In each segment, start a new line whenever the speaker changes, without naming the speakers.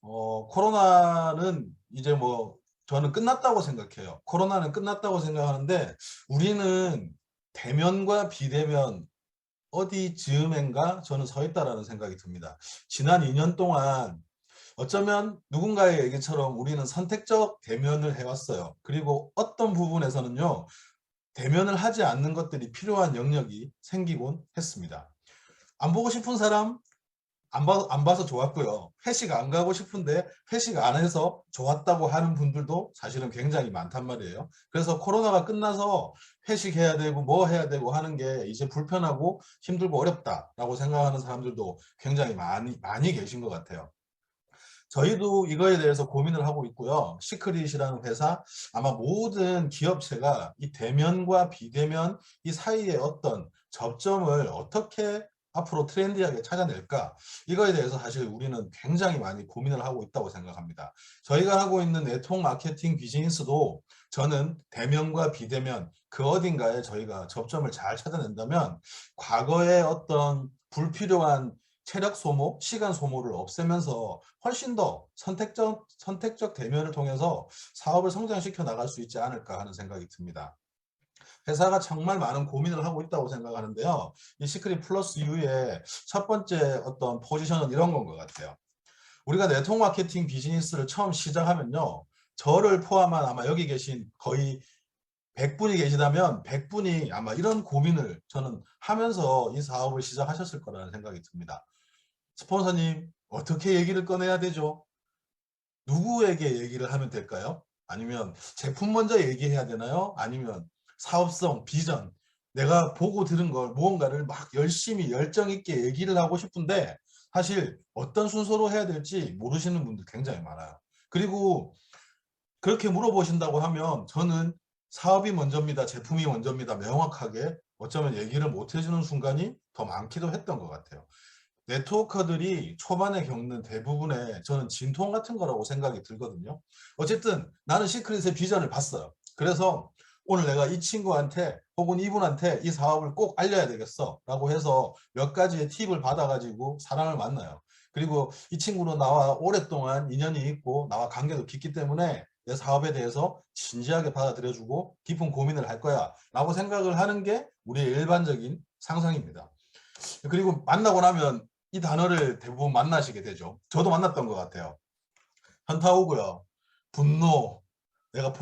코로나는 이제 뭐 저는 끝났다고 생각해요. 코로나는 끝났다고 생각하는데 우리는 대면과 비대면 어디 즈음인가 저는 서 있다라는 생각이 듭니다. 지난 2년 동안 어쩌면 누군가의 얘기처럼 우리는 선택적 대면을 해왔어요. 그리고 어떤 부분에서는요, 대면을 하지 않는 것들이 필요한 영역이 생기곤 했습니다. 안 보고 싶은 사람 안 봐서 좋았고요. 회식 안 가고 싶은데 회식 안 해서 좋았다고 하는 분들도 사실은 굉장히 많단 말이에요. 그래서 코로나가 끝나서 회식해야 되고 뭐 해야 되고 하는 게 이제 불편하고 힘들고 어렵다라고 생각하는 사람들도 굉장히 많이 계신 것 같아요. 저희도 이거에 대해서 고민을 하고 있고요. 시크릿이라는 회사, 아마 모든 기업체가 이 대면과 비대면 이 사이에 어떤 접점을 어떻게 앞으로 트렌디하게 찾아낼까? 이거에 대해서 사실 우리는 굉장히 많이 고민을 하고 있다고 생각합니다. 저희가 하고 있는 네트워크 마케팅 비즈니스도 저는 대면과 비대면 그 어딘가에 저희가 접점을 잘 찾아낸다면 과거의 어떤 불필요한 체력 소모, 시간 소모를 없애면서 훨씬 더 선택적 대면을 통해서 사업을 성장시켜 나갈 수 있지 않을까 하는 생각이 듭니다. 회사가 정말 많은 고민을 하고 있다고 생각하는데요. 이 시크릿 플러스 U의 첫 번째 어떤 포지션은 이런 건 것 같아요. 우리가 네트워크 마케팅 비즈니스를 처음 시작하면요. 저를 포함한 아마 여기 계신 거의 100분이 계시다면 100분이 아마 이런 고민을 저는 하면서 이 사업을 시작하셨을 거라는 생각이 듭니다. 스폰서님, 어떻게 얘기를 꺼내야 되죠? 누구에게 얘기를 하면 될까요? 아니면 제품 먼저 얘기해야 되나요? 아니면 사업성, 비전, 내가 보고 들은 걸 무언가를 막 열심히 열정 있게 얘기를 하고 싶은데 사실 어떤 순서로 해야 될지 모르시는 분들 굉장히 많아요. 그리고 그렇게 물어보신다고 하면 저는 사업이 먼저입니다. 제품이 먼저입니다. 명확하게 어쩌면 얘기를 못 해주는 순간이 더 많기도 했던 것 같아요. 네트워커들이 초반에 겪는 대부분의 저는 진통 같은 거라고 생각이 들거든요. 어쨌든 나는 시크릿의 비전을 봤어요. 그래서 오늘 내가 이 친구한테 혹은 이분한테 이 사업을 꼭 알려야 되겠어 라고 해서 몇 가지의 팁을 받아가지고 사람을 만나요. 그리고 이 친구는 나와 오랫동안 인연이 있고 나와 관계도 깊기 때문에 내 사업에 대해서 진지하게 받아들여주고 깊은 고민을 할 거야 라고 생각을 하는 게 우리의 일반적인 상상입니다. 그리고 만나고 나면 이 단어를 대부분 만나시게 되죠. 저도 만났던 것 같아요. 현타 오고요. 분노. 내가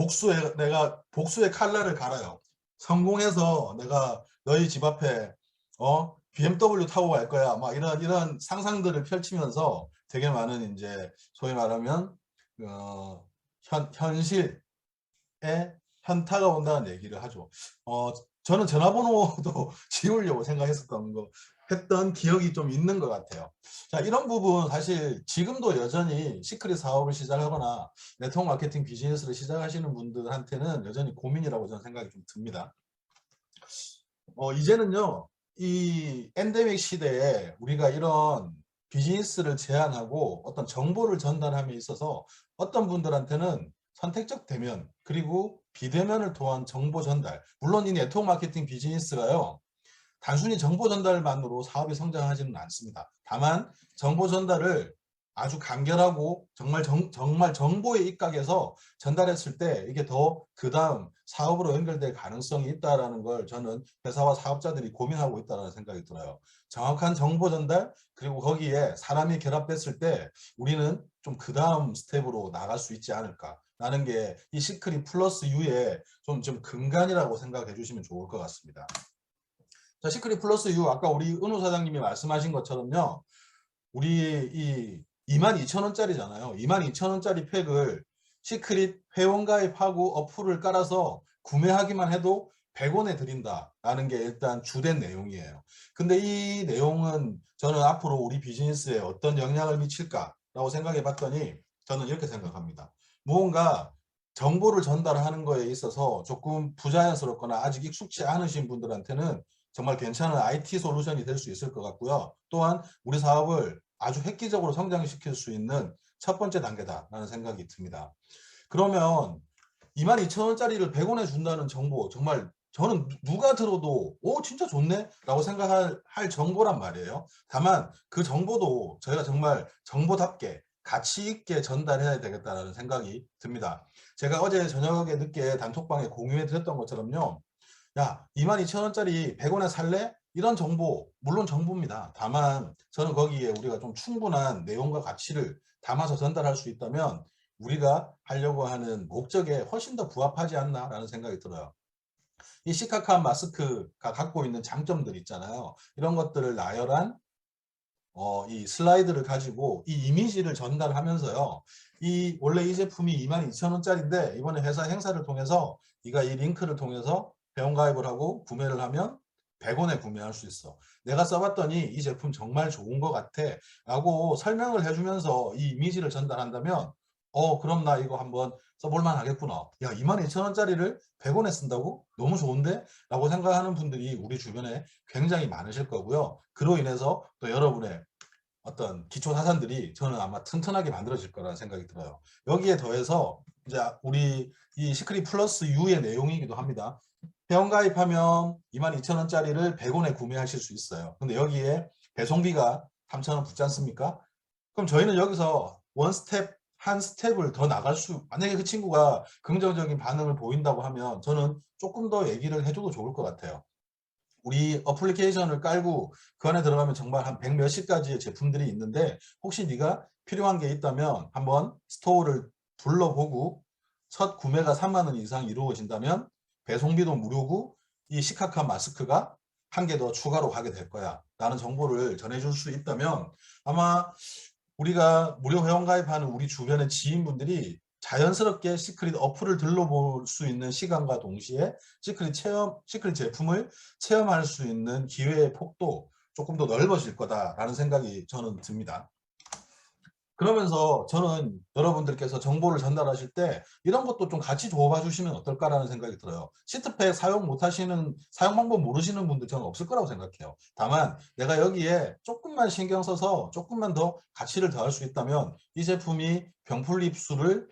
복수의 칼날을 갈아요. 성공해서 내가 너희 집 앞에 BMW 타고 갈 거야. 막 이런 상상들을 펼치면서 되게 많은 이제 소위 말하면 현실에 현타가 온다는 얘기를 하죠. 저는 전화번호도 지우려고 생각했었던 거 했던 기억이 좀 있는 것 같아요. 자, 이런 부분 사실 지금도 여전히 시크릿 사업을 시작하거나 네트워크 마케팅 비즈니스를 시작하시는 분들한테는 여전히 고민이라고 저는 생각이 좀 듭니다. 이제는요, 이 엔데믹 시대에 우리가 이런 비즈니스를 제안하고 어떤 정보를 전달함에 있어서 어떤 분들한테는 선택적 대면 그리고 비대면을 통한 정보 전달, 물론 이 네트워크 마케팅 비즈니스가요, 단순히 정보 전달만으로 사업이 성장하지는 않습니다. 다만 정보 전달을 아주 간결하고 정말 정보의 입각에서 전달했을 때 이게 더 그 다음 사업으로 연결될 가능성이 있다는 걸 저는 회사와 사업자들이 고민하고 있다는 생각이 들어요. 정확한 정보 전달 그리고 거기에 사람이 결합됐을 때 우리는 좀 그 다음 스텝으로 나갈 수 있지 않을까 라는 게 이 시크릿 플러스 U의 좀 근간이라고 생각해 주시면 좋을 것 같습니다. 자, 시크릿 플러스 U 아까 우리 은호 사장님이 말씀하신 것처럼요. 우리 이 22,000원짜리잖아요. 22,000원짜리 팩을 시크릿 회원가입하고 어플을 깔아서 구매하기만 해도 100원에 드린다라는 게 일단 주된 내용이에요. 근데 이 내용은 저는 앞으로 우리 비즈니스에 어떤 영향을 미칠까라고 생각해 봤더니 저는 이렇게 생각합니다. 무언가 정보를 전달하는 거에 있어서 조금 부자연스럽거나 아직 익숙치 않으신 분들한테는 정말 괜찮은 IT 솔루션이 될 수 있을 것 같고요. 또한 우리 사업을 아주 획기적으로 성장시킬 수 있는 첫 번째 단계다라는 생각이 듭니다. 그러면 22,000원짜리를 100원에 준다는 정보 정말 저는 누가 들어도 오 진짜 좋네 라고 생각할 정보란 말이에요. 다만 그 정보도 저희가 정말 정보답게 가치 있게 전달해야 되겠다는 생각이 듭니다. 제가 어제 저녁에 늦게 단톡방에 공유해 드렸던 것처럼요. 야, 22,000원짜리 100원에 살래? 이런 정보, 물론 정보입니다. 다만 저는 거기에 우리가 좀 충분한 내용과 가치를 담아서 전달할 수 있다면 우리가 하려고 하는 목적에 훨씬 더 부합하지 않나라는 생각이 들어요. 이 시카카 마스크가 갖고 있는 장점들 있잖아요. 이런 것들을 나열한 이 슬라이드를 가지고 이 이미지를 전달하면서요. 원래 이 제품이 22,000원짜리인데 이번에 회사 행사를 통해서 네가 이 링크를 통해서 회원가입을 하고 구매를 하면 100원에 구매할 수 있어. 내가 써봤더니 이 제품 정말 좋은 것 같아 라고 설명을 해주면서 이 이미지를 전달한다면 그럼 나 이거 한번 써볼만 하겠구나. 야, 22,000원짜리를 100원에 쓴다고? 너무 좋은데? 라고 생각하는 분들이 우리 주변에 굉장히 많으실 거고요. 그로 인해서 또 여러분의 어떤 기초 자산들이 저는 아마 튼튼하게 만들어질 거라는 생각이 들어요. 여기에 더해서 이제 우리 이 시크릿 플러스 U의 내용이기도 합니다. 회원 가입하면 22,000원짜리를 100원에 구매하실 수 있어요. 근데 여기에 배송비가 3,000원 붙지 않습니까? 그럼 저희는 여기서 한 스텝을 더 나갈 만약에 그 친구가 긍정적인 반응을 보인다고 하면 저는 조금 더 얘기를 해줘도 좋을 것 같아요. 우리 어플리케이션을 깔고 그 안에 들어가면 정말 한 100 몇십 가지의 제품들이 있는데 혹시 네가 필요한 게 있다면 한번 스토어를 둘러보고 첫 구매가 3만 원 이상 이루어진다면 배송비도 무료고 이 시카카 마스크가 한 개 더 추가로 가게 될 거야 라는 정보를 전해줄 수 있다면 아마 우리가 무료 회원 가입하는 우리 주변의 지인분들이 자연스럽게 시크릿 어플을 들러볼 수 있는 시간과 동시에 시크릿 제품을 체험할 수 있는 기회의 폭도 조금 더 넓어질 거다라는 생각이 저는 듭니다. 그러면서 저는 여러분들께서 정보를 전달하실 때 이런 것도 좀 같이 줘봐 주시면 어떨까라는 생각이 들어요. 시트팩 사용 못하시는, 사용 방법 모르시는 분들 저는 없을 거라고 생각해요. 다만 내가 여기에 조금만 신경 써서 조금만 더 가치를 더할 수 있다면 이 제품이 병풀 립수를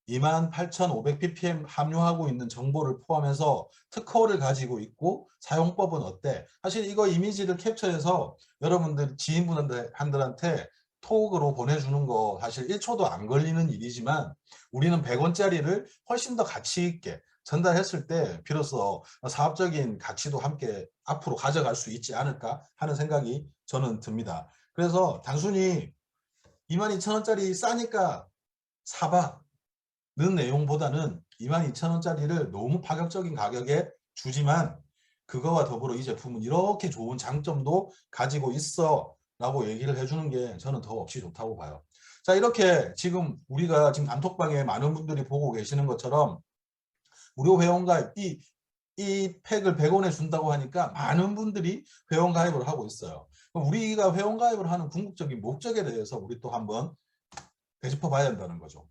28,500ppm 함유하고 있는 정보를 포함해서 특허를 가지고 있고 사용법은 어때? 사실 이거 이미지를 캡처해서 여러분들 지인분들한테 톡으로 보내주는 거 사실 1초도 안 걸리는 일이지만 우리는 100원짜리를 훨씬 더 가치 있게 전달했을 때 비로소 사업적인 가치도 함께 앞으로 가져갈 수 있지 않을까 하는 생각이 저는 듭니다. 그래서 단순히 22,000원짜리 싸니까 사봐 는 내용보다는 22,000원짜리를 너무 파격적인 가격에 주지만 그거와 더불어 이 제품은 이렇게 좋은 장점도 가지고 있어 라고 얘기를 해주는 게 저는 더 없이 좋다고 봐요. 자, 이렇게 지금 우리가 지금 단톡방에 많은 분들이 보고 계시는 것처럼 무료 회원가입 이 팩을 100원에 준다고 하니까 많은 분들이 회원가입을 하고 있어요. 그럼 우리가 회원가입을 하는 궁극적인 목적에 대해서 우리 또 한번 되짚어 봐야 된다는 거죠.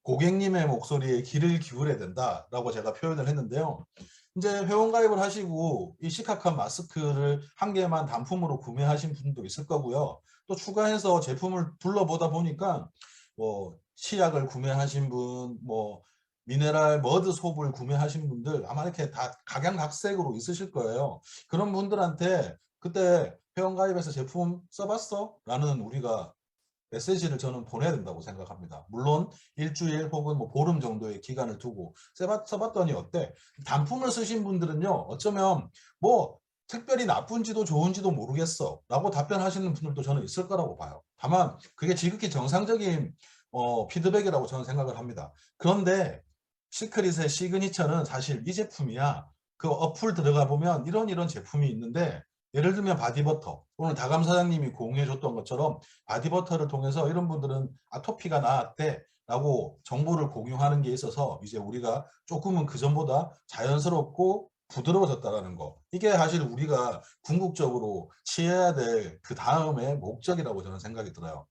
고객님의 목소리에 귀를 기울여야 된다라고 제가 표현을 했는데요. 이제 회원가입을 하시고 이 시카카 마스크를 한 개만 단품으로 구매하신 분도 있을 거고요. 또 추가해서 제품을 둘러보다 보니까 뭐 치약을 구매하신 분, 뭐 미네랄 머드 소프를 구매하신 분들 아마 이렇게 다 각양각색으로 있으실 거예요. 그런 분들한테 그때 회원가입해서 제품 써봤어? 라는 우리가 메시지를 저는 보내야 된다고 생각합니다. 물론 일주일 혹은 뭐 보름 정도의 기간을 두고 써봤더니 어때? 단품을 쓰신 분들은요. 어쩌면 뭐 특별히 나쁜지도 좋은지도 모르겠어 라고 답변하시는 분들도 저는 있을 거라고 봐요. 다만 그게 지극히 정상적인 피드백이라고 저는 생각을 합니다. 그런데 시크릿의 시그니처는 사실 이 제품이야. 그 어플 들어가 보면 이런 제품이 있는데 예를 들면 바디버터 오늘 다감 사장님이 공유해 줬던 것처럼 바디버터를 통해서 이런 분들은 아토피가 나았대 라고 정보를 공유하는 게 있어서 이제 우리가 조금은 그전보다 자연스럽고 부드러워졌다는 거 이게 사실 우리가 궁극적으로 취해야 될 그 다음의 목적이라고 저는 생각이 들어요.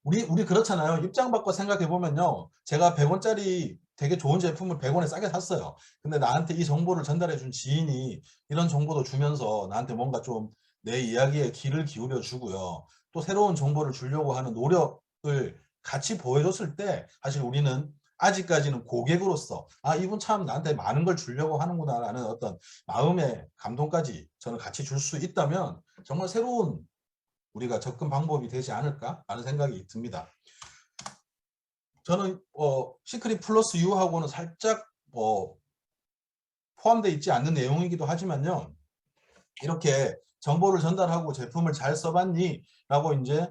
우리 그렇잖아요. 입장 바꿔 생각해 보면요. 제가 100원짜리 되게 좋은 제품을 100원에 싸게 샀어요. 근데 나한테 이 정보를 전달해 준 지인이 이런 정보도 주면서 나한테 뭔가 좀 내 이야기에 귀를 기울여 주고요. 또 새로운 정보를 주려고 하는 노력을 같이 보여줬을 때 사실 우리는 아직까지는 고객으로서 아 이분 참 나한테 많은 걸 주려고 하는구나라는 어떤 마음의 감동까지 저는 같이 줄 수 있다면 정말 새로운 우리가 접근 방법이 되지 않을까 하는 생각이 듭니다. 저는 시크릿 플러스 U하고는 살짝 포함되어 있지 않는 내용이기도 하지만요. 이렇게 정보를 전달하고 제품을 잘 써봤니? 라고 이제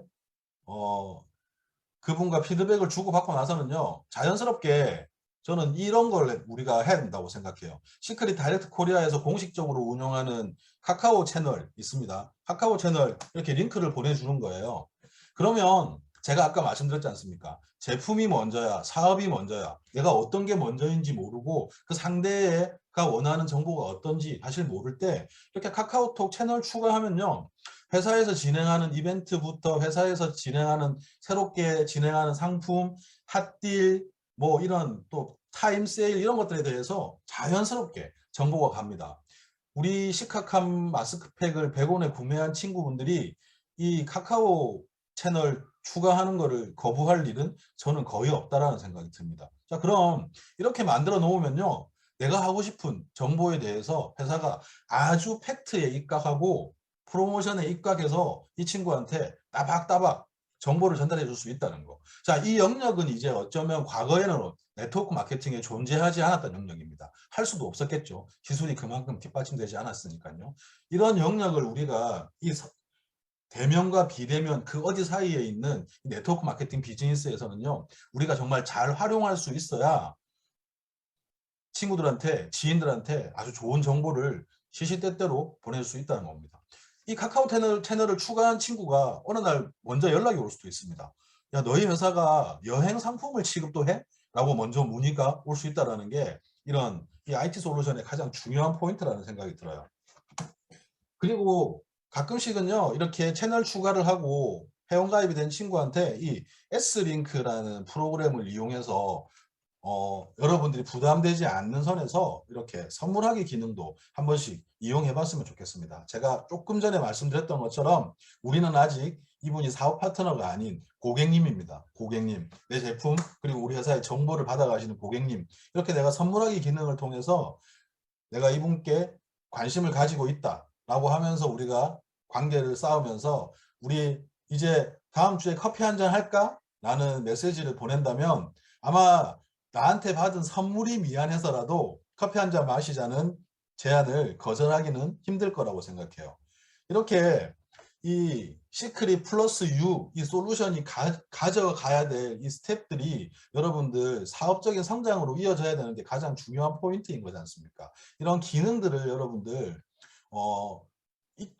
그분과 피드백을 주고받고 나서는요. 자연스럽게 저는 이런 걸 우리가 해야 된다고 생각해요. 시크릿 다이렉트 코리아에서 공식적으로 운영하는 카카오 채널 있습니다. 카카오 채널 이렇게 링크를 보내주는 거예요. 그러면 제가 아까 말씀드렸지 않습니까? 제품이 먼저야, 사업이 먼저야. 내가 어떤 게 먼저인지 모르고 그 상대가 원하는 정보가 어떤지 사실 모를 때 이렇게 카카오톡 채널 추가하면요. 회사에서 진행하는 이벤트부터 회사에서 진행하는 새롭게 진행하는 상품, 핫딜, 뭐 이런 또 타임 세일 이런 것들에 대해서 자연스럽게 정보가 갑니다. 우리 시카캄 마스크팩을 100원에 구매한 친구분들이 이 카카오 채널 추가하는 거를 거부할 일은 저는 거의 없다라는 생각이 듭니다. 자, 그럼 이렇게 만들어 놓으면요. 내가 하고 싶은 정보에 대해서 회사가 아주 팩트에 입각하고 프로모션에 입각해서 이 친구한테 따박따박 정보를 전달해 줄 수 있다는 거. 자, 이 영역은 이제 어쩌면 과거에는 네트워크 마케팅에 존재하지 않았던 영역입니다. 할 수도 없었겠죠. 기술이 그만큼 뒷받침되지 않았으니까요. 이런 영역을 우리가 이 대면과 비대면 그 어디 사이에 있는 네트워크 마케팅 비즈니스에서는요. 우리가 정말 잘 활용할 수 있어야 친구들한테, 지인들한테 아주 좋은 정보를 시시때때로 보낼 수 있다는 겁니다. 이 카카오 채널을 추가한 친구가 어느 날 먼저 연락이 올 수도 있습니다. 야, 너희 회사가 여행 상품을 취급도 해? 라고 먼저 문의가 올 수 있다는 게 이런 이 IT 솔루션의 가장 중요한 포인트라는 생각이 들어요. 그리고 가끔씩은요, 이렇게 채널 추가를 하고 회원가입이 된 친구한테 이 S링크라는 프로그램을 이용해서 여러분들이 부담되지 않는 선에서 이렇게 선물하기 기능도 한 번씩 이용해 봤으면 좋겠습니다. 제가 조금 전에 말씀드렸던 것처럼 우리는 아직 이분이 사업 파트너가 아닌 고객님입니다. 고객님, 내 제품 그리고 우리 회사의 정보를 받아가시는 고객님, 이렇게 내가 선물하기 기능을 통해서 내가 이분께 관심을 가지고 있다라고 하면서 우리가 관계를 쌓으면서 우리 이제 다음 주에 커피 한잔 할까? 라는 메시지를 보낸다면 아마 나한테 받은 선물이 미안해서라도 커피 한잔 마시자는 제안을 거절하기는 힘들 거라고 생각해요. 이렇게 이 시크릿 플러스 U 이 솔루션이 가져가야 될 이 스텝들이 여러분들 사업적인 성장으로 이어져야 되는 게 가장 중요한 포인트인 거지 않습니까? 이런 기능들을 여러분들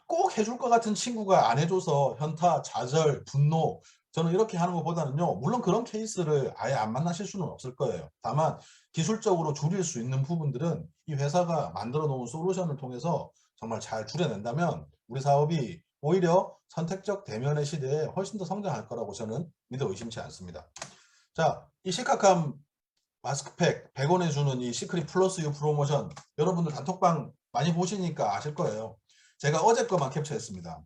꼭 해줄 것 같은 친구가 안 해줘서 현타, 좌절, 분노 저는 이렇게 하는 것보다는요. 물론 그런 케이스를 아예 안 만나실 수는 없을 거예요. 다만 기술적으로 줄일 수 있는 부분들은 이 회사가 만들어 놓은 솔루션을 통해서 정말 잘 줄여낸다면 우리 사업이 오히려 선택적 대면의 시대에 훨씬 더 성장할 거라고 저는 믿어 의심치 않습니다. 자, 이 시카캄 마스크팩 100원에 주는 이 시크릿 플러스 유 프로모션 여러분들 단톡방 많이 보시니까 아실 거예요. 제가 어제 거만 캡처했습니다.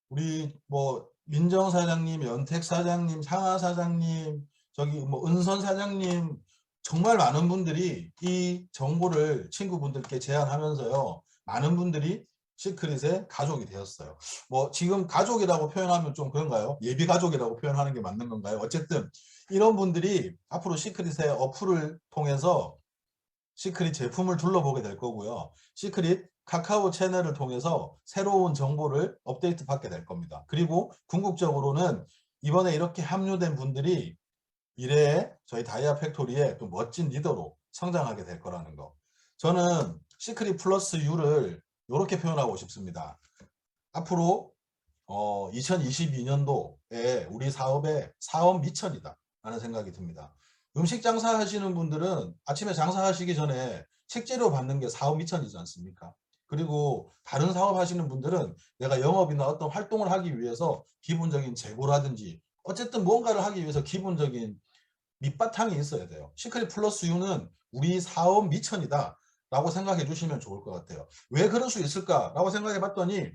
우리 뭐 민정 사장님, 연택 사장님, 상하 사장님, 저기 뭐 은선 사장님 정말 많은 분들이 이 정보를 친구분들께 제안하면서요. 많은 분들이 시크릿의 가족이 되었어요. 뭐 지금 가족이라고 표현하면 좀 그런가요? 예비 가족이라고 표현하는 게 맞는 건가요? 어쨌든 이런 분들이 앞으로 시크릿의 어플을 통해서 시크릿 제품을 둘러보게 될 거고요. 시크릿 카카오 채널을 통해서 새로운 정보를 업데이트 받게 될 겁니다. 그리고 궁극적으로는 이번에 이렇게 합류된 분들이 미래에 저희 다이아 팩토리의 또 멋진 리더로 성장하게 될 거라는 거. 저는 시크릿 플러스 U를 이렇게 표현하고 싶습니다. 앞으로 2022년도에 우리 사업의 사업 미천이다 라는 생각이 듭니다. 음식 장사하시는 분들은 아침에 장사하시기 전에 식재료 받는 게 사업 미천이지 않습니까? 그리고 다른 사업 하시는 분들은 내가 영업이나 어떤 활동을 하기 위해서 기본적인 재고라든지 어쨌든 무언가를 하기 위해서 기본적인 밑바탕이 있어야 돼요. 시크릿 플러스 U는 우리 사업 미천이다 라고 생각해 주시면 좋을 것 같아요. 왜 그럴 수 있을까 라고 생각해 봤더니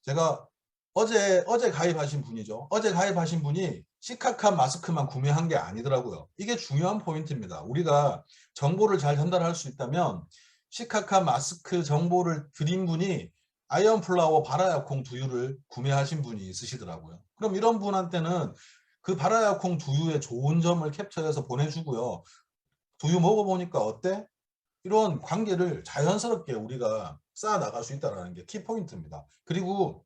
제가 어제 가입하신 분이죠. 어제 가입하신 분이 시카카 마스크만 구매한 게 아니더라고요. 이게 중요한 포인트입니다. 우리가 정보를 잘 전달할 수 있다면 시카카 마스크 정보를 드린 분이 아이언 플라워 바라야콩 두유를 구매하신 분이 있으시더라고요. 그럼 이런 분한테는 그 바라야콩 두유의 좋은 점을 캡처해서 보내주고요. 두유 먹어보니까 어때? 이런 관계를 자연스럽게 우리가 쌓아 나갈 수 있다는 게 키포인트입니다. 그리고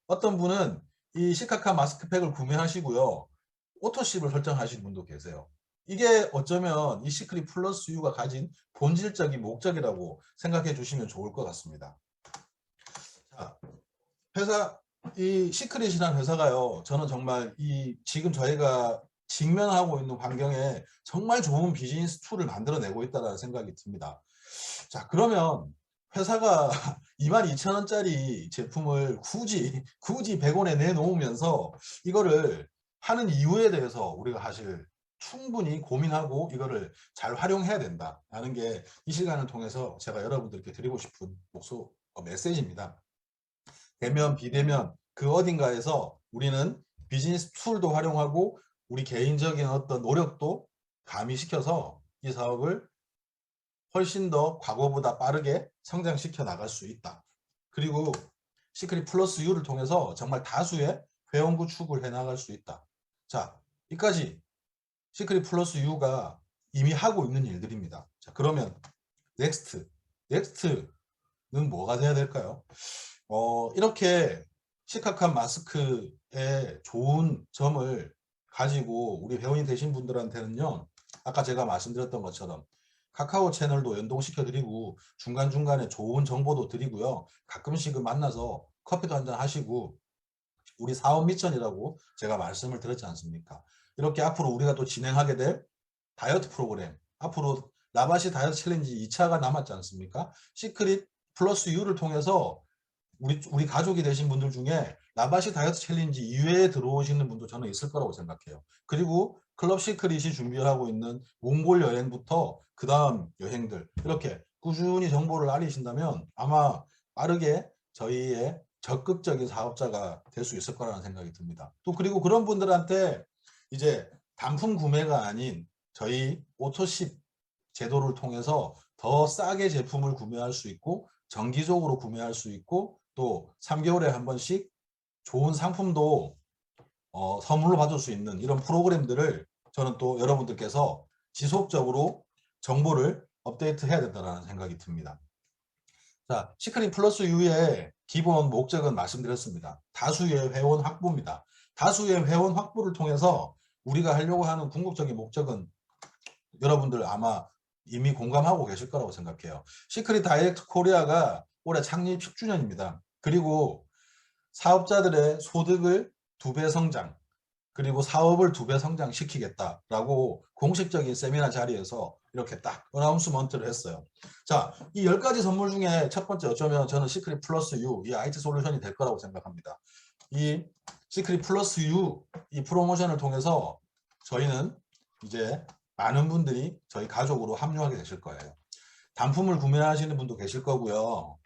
어떤 분은 이 시카카 마스크팩을 구매하시고요. 오토십을 설정하시는 분도 계세요. 이게 어쩌면 이 시크릿 플러스 U가 가진 본질적인 목적이라고 생각해 주시면 좋을 것 같습니다. 자, 회사, 이 시크릿이라는 회사가요, 저는 정말 이 지금 저희가 직면하고 있는 환경에 정말 좋은 비즈니스 툴을 만들어내고 있다는 생각이 듭니다. 자, 그러면 회사가 22,000원짜리 제품을 굳이 100원에 내놓으면서 이거를 하는 이유에 대해서 우리가 사실 충분히 고민하고 이거를 잘 활용해야 된다라는 게 이 시간을 통해서 제가 여러분들께 드리고 싶은 메시지입니다. 대면, 비대면 그 어딘가에서 우리는 비즈니스 툴도 활용하고 우리 개인적인 어떤 노력도 가미시켜서 이 사업을 훨씬 더 과거보다 빠르게 성장시켜 나갈 수 있다. 그리고 시크릿 플러스 U를 통해서 정말 다수의 회원 구축을 해 나갈 수 있다. 자, 여기까지 시크릿 플러스 U가 이미 하고 있는 일들입니다. 자, 그러면 넥스트는 뭐가 돼야 될까요? 이렇게 시카칸 마스크의 좋은 점을 가지고 우리 회원이 되신 분들한테는요, 아까 제가 말씀드렸던 것처럼 카카오 채널도 연동시켜 드리고 중간중간에 좋은 정보도 드리고요. 가끔씩은 만나서 커피도 한잔 하시고 우리 사업 미션이라고 제가 말씀을 드렸지 않습니까? 이렇게 앞으로 우리가 또 진행하게 될 다이어트 프로그램, 앞으로 라바시 다이어트 챌린지 2차가 남았지 않습니까? 시크릿 플러스 U를 통해서 우리 가족이 되신 분들 중에 라바시 다이어트 챌린지 이외에 들어오시는 분도 저는 있을 거라고 생각해요. 그리고 클럽 시크릿이 준비하고 있는 몽골 여행부터 그 다음 여행들 이렇게 꾸준히 정보를 알리신다면 아마 빠르게 저희의 적극적인 사업자가 될 수 있을 거라는 생각이 듭니다. 또 그리고 그런 분들한테 이제 단품 구매가 아닌 저희 오토십 제도를 통해서 더 싸게 제품을 구매할 수 있고 정기적으로 구매할 수 있고 또 3개월에 한 번씩 좋은 상품도 선물로 받을 수 있는 이런 프로그램들을 저는 또 여러분들께서 지속적으로 정보를 업데이트 해야 된다는 생각이 듭니다. 자, 시크릿 플러스 U의 기본 목적은 말씀드렸습니다. 다수의 회원 확보입니다. 다수의 회원 확보를 통해서 우리가 하려고 하는 궁극적인 목적은 여러분들 아마 이미 공감하고 계실 거라고 생각해요. 시크릿 다이렉트 코리아가 올해 창립 10주년입니다. 그리고 사업자들의 소득을 2배 성장, 그리고 사업을 2배 성장시키겠다라고 공식적인 세미나 자리에서 이렇게 딱 어나운스먼트를 했어요. 자, 이 10가지 선물 중에 첫 번째 어쩌면 저는 시크릿 플러스 U, 이 IT 솔루션이 될 거라고 생각합니다. 이 시크릿 플러스 U, 이 프로모션을 통해서 저희는 이제 많은 분들이 저희 가족으로 합류하게 되실 거예요. 단품을 구매하시는 분도 계실 거고요.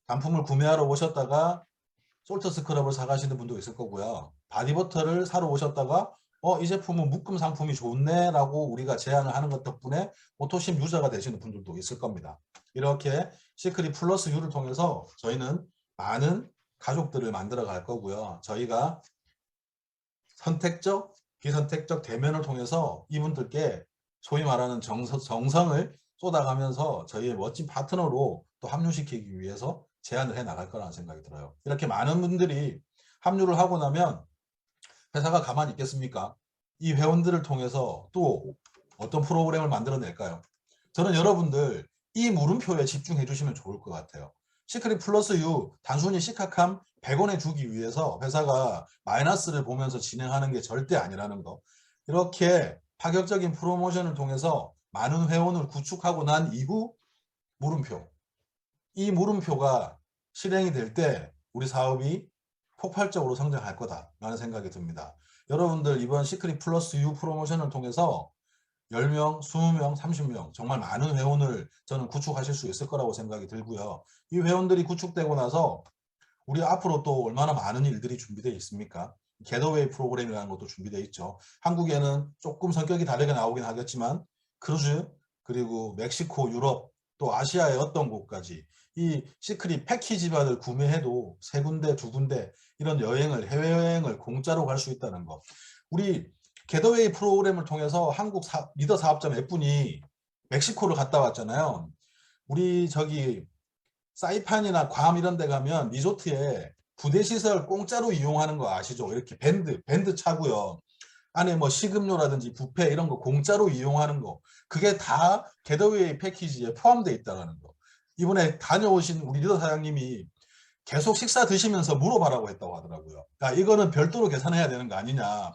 단품을 구매하러 오셨다가 솔트 스크럽을 사가시는 분도 있을 거고요. 바디버터를 사러 오셨다가 이 제품은 묶음 상품이 좋네 라고 우리가 제안을 하는 것 덕분에 오토심 유저가 되시는 분들도 있을 겁니다. 이렇게 시크릿 플러스 U를 통해서 저희는 많은 가족들을 만들어 갈 거고요. 저희가 선택적, 비선택적 대면을 통해서 이분들께 소위 말하는 정성을 쏟아가면서 저희의 멋진 파트너로 또 합류시키기 위해서 제안을 해 나갈 거라는 생각이 들어요. 이렇게 많은 분들이 합류를 하고 나면 회사가 가만히 있겠습니까? 이 회원들을 통해서 또 어떤 프로그램을 만들어낼까요? 저는 여러분들 이 물음표에 집중해 주시면 좋을 것 같아요. 시크릿 플러스 U 단순히 시카캄 100원에 주기 위해서 회사가 마이너스를 보면서 진행하는 게 절대 아니라는 거. 이렇게 파격적인 프로모션을 통해서 많은 회원을 구축하고 난 이후 물음표. 이 물음표가 실행이 될 때 우리 사업이 폭발적으로 성장할 거다라는 생각이 듭니다. 여러분들 이번 시크릿 플러스 U 프로모션을 통해서 10명, 20명, 30명 정말 많은 회원을 저는 구축하실 수 있을 거라고 생각이 들고요. 이 회원들이 구축되고 나서 우리 앞으로 또 얼마나 많은 일들이 준비되어 있습니까? 겟어웨이 프로그램이라는 것도 준비되어 있죠. 한국에는 조금 성격이 다르게 나오긴 하겠지만 크루즈, 그리고 멕시코, 유럽, 또 아시아의 어떤 곳까지 이 시크릿 패키지만을 구매해도 3군데, 2군데 이런 여행을, 해외여행을 공짜로 갈 수 있다는 것. 우리 게더웨이 프로그램을 통해서 한국 리더 사업자 몇 분이 멕시코를 갔다 왔잖아요. 우리 저기 사이판이나 괌 이런 데 가면 리조트에 부대 시설 공짜로 이용하는 거 아시죠? 이렇게 밴드 차고요. 안에 뭐 식음료라든지 뷔페 이런 거 공짜로 이용하는 거, 그게 다 게더웨이 패키지에 포함되어 있다는 거. 이번에 다녀오신 우리 리더 사장님이 계속 식사 드시면서 물어봐라고 했다고 하더라고요. 그러니까 이거는 별도로 계산해야 되는 거 아니냐,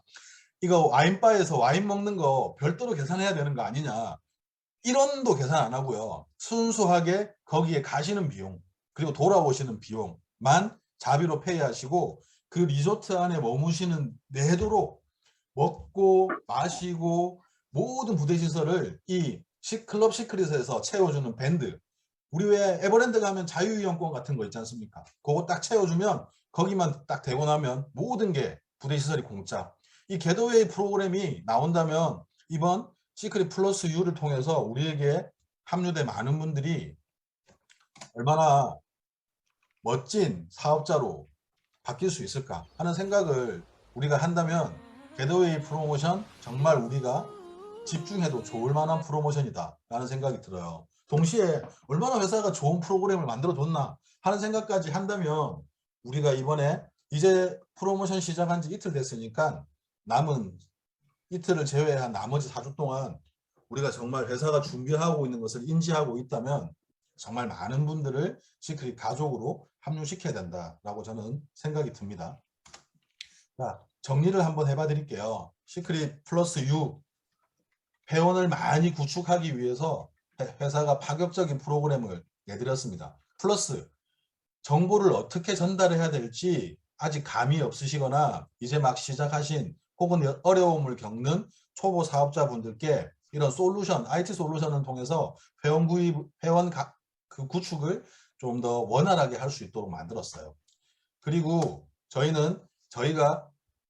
이거 와인바에서 와인 먹는 거 별도로 계산해야 되는 거 아니냐, 1원도 계산 안 하고요. 순수하게 거기에 가시는 비용 그리고 돌아오시는 비용만 자비로 페이하시고, 그 리조트 안에 머무시는 내도록 먹고 마시고 모든 부대시설을 이 클럽 시크릿에서 채워주는 밴드, 우리 왜 에버랜드 가면 자유이용권 같은 거 있지 않습니까? 그거 딱 채워주면 거기만 딱 되고 나면 모든 게 부대시설이 공짜. 이 게더웨이 프로그램이 나온다면 이번 시크릿 플러스 U를 통해서 우리에게 합류된 많은 분들이 얼마나 멋진 사업자로 바뀔 수 있을까 하는 생각을 우리가 한다면, 게더웨이 프로모션 정말 우리가 집중해도 좋을 만한 프로모션이다 라는 생각이 들어요. 동시에 얼마나 회사가 좋은 프로그램을 만들어 줬나 하는 생각까지 한다면, 우리가 이번에 이제 프로모션 시작한 지 이틀 됐으니까 남은 이틀을 제외한 나머지 4주 동안 우리가 정말 회사가 준비하고 있는 것을 인지하고 있다면 정말 많은 분들을 시크릿 가족으로 합류시켜야 된다라고 저는 생각이 듭니다. 자, 정리를 한번 해봐 드릴게요. 시크릿 플러스 U 회원을 많이 구축하기 위해서 회사가 파격적인 프로그램을 내드렸습니다. 플러스 정보를 어떻게 전달해야 될지 아직 감이 없으시거나 이제 막 시작하신 혹은 어려움을 겪는 초보 사업자분들께 이런 솔루션, IT 솔루션을 통해서 회원 구입, 그 구축을 좀 더 원활하게 할 수 있도록 만들었어요. 그리고 저희가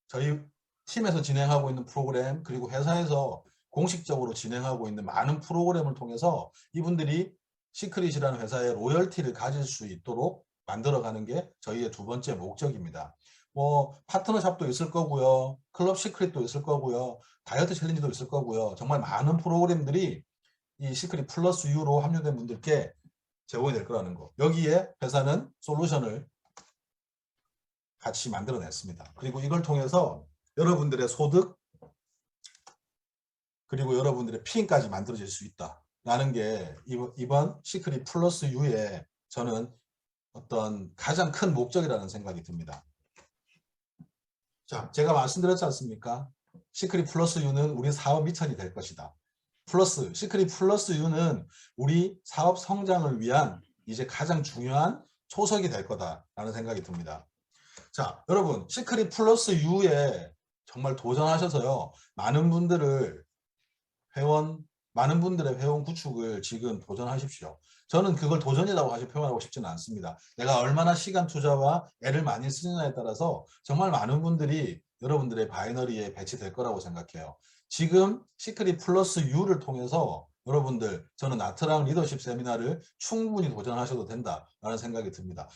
저희 팀에서 진행하고 있는 프로그램, 그리고 회사에서 공식적으로 진행하고 있는 많은 프로그램을 통해서 이분들이 시크릿이라는 회사의 로열티를 가질 수 있도록 만들어가는 게 저희의 두 번째 목적입니다. 뭐 파트너샵도 있을 거고요, 클럽 시크릿도 있을 거고요, 다이어트 챌린지도 있을 거고요. 정말 많은 프로그램들이 이 시크릿 플러스 U로 합류된 분들께 제공이 될 거라는 거. 여기에 회사는 솔루션을 같이 만들어냈습니다. 그리고 이걸 통해서 여러분들의 소득 그리고 여러분들의 핀까지 만들어질 수 있다라는 게 이번 시크릿 플러스 U의 저는 어떤 가장 큰 목적이라는 생각이 듭니다. 자, 제가 말씀드렸지 않습니까? 시크릿 플러스 U는 우리 사업 미천이 될 것이다. 시크릿 플러스 U는 우리 사업 성장을 위한 이제 가장 중요한 초석이 될 거다라는 생각이 듭니다. 자, 여러분, 시크릿 플러스 U에 정말 도전하셔서요, 많은 분들의 회원 구축을 지금 도전하십시오. 저는 그걸 도전이라고 사실 표현하고 싶지는 않습니다. 내가 얼마나 시간 투자와 애를 많이 쓰느냐에 따라서 정말 많은 분들이 여러분들의 바이너리에 배치될 거라고 생각해요. 지금 시크릿 플러스 U를 통해서 여러분들, 저는 나트랑 리더십 세미나를 충분히 도전하셔도 된다라는 생각이 듭니다.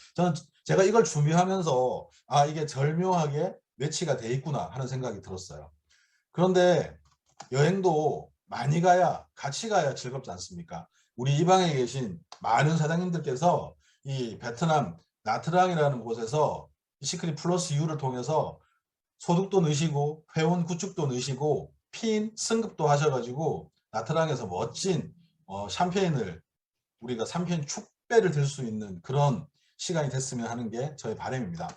제가 이걸 준비하면서 이게 절묘하게 매치가 돼 있구나 하는 생각이 들었어요. 그런데 여행도 많이 가야, 같이 가야 즐겁지 않습니까? 우리 이 방에 계신 많은 사장님들께서 이 베트남 나트랑이라는 곳에서 시크릿 플러스 U를 통해서 소득도 넣으시고 회원 구축도 넣으시고 핀 승급도 하셔가지고 나트랑에서 멋진 샴페인을, 우리가 샴페인 축배를 들 수 있는 그런 시간이 됐으면 하는 게 저의 바람입니다.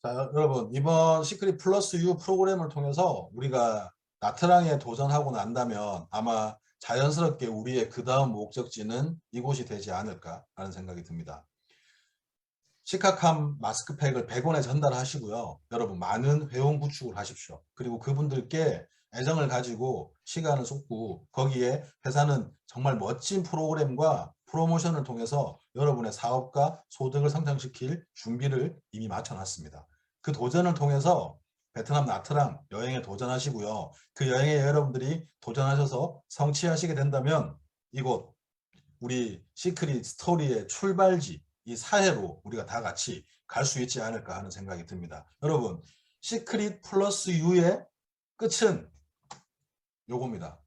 자, 여러분, 이번 시크릿 플러스 U 프로그램을 통해서 우리가 나트랑에 도전하고 난다면 아마 자연스럽게 우리의 그 다음 목적지는 이곳이 되지 않을까 하는 생각이 듭니다. 시카캄 마스크팩을 100원에 전달하시고요. 여러분 많은 회원 구축을 하십시오. 그리고 그분들께 애정을 가지고 시간을 쏟고 거기에 회사는 정말 멋진 프로그램과 프로모션을 통해서 여러분의 사업과 소득을 성장시킬 준비를 이미 마쳐놨습니다. 그 도전을 통해서 베트남 나트랑 여행에 도전하시고요. 그 여행에 여러분들이 도전하셔서 성취하시게 된다면 이곳 우리 시크릿 스토리의 출발지 이 사회로 우리가 다 같이 갈 수 있지 않을까 하는 생각이 듭니다. 여러분 시크릿 플러스 U의 끝은 요겁니다.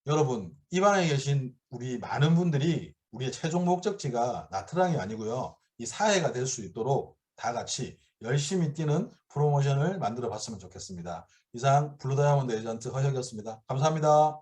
여러분 이 방에 계신 우리 많은 분들이 우리의 최종 목적지가 나트랑이 아니고요. 이 사회가 될 수 있도록 다 같이 열심히 뛰는 프로모션을 만들어 봤으면 좋겠습니다. 이상 블루다이아몬드 에이전트 허혁이었습니다. 감사합니다.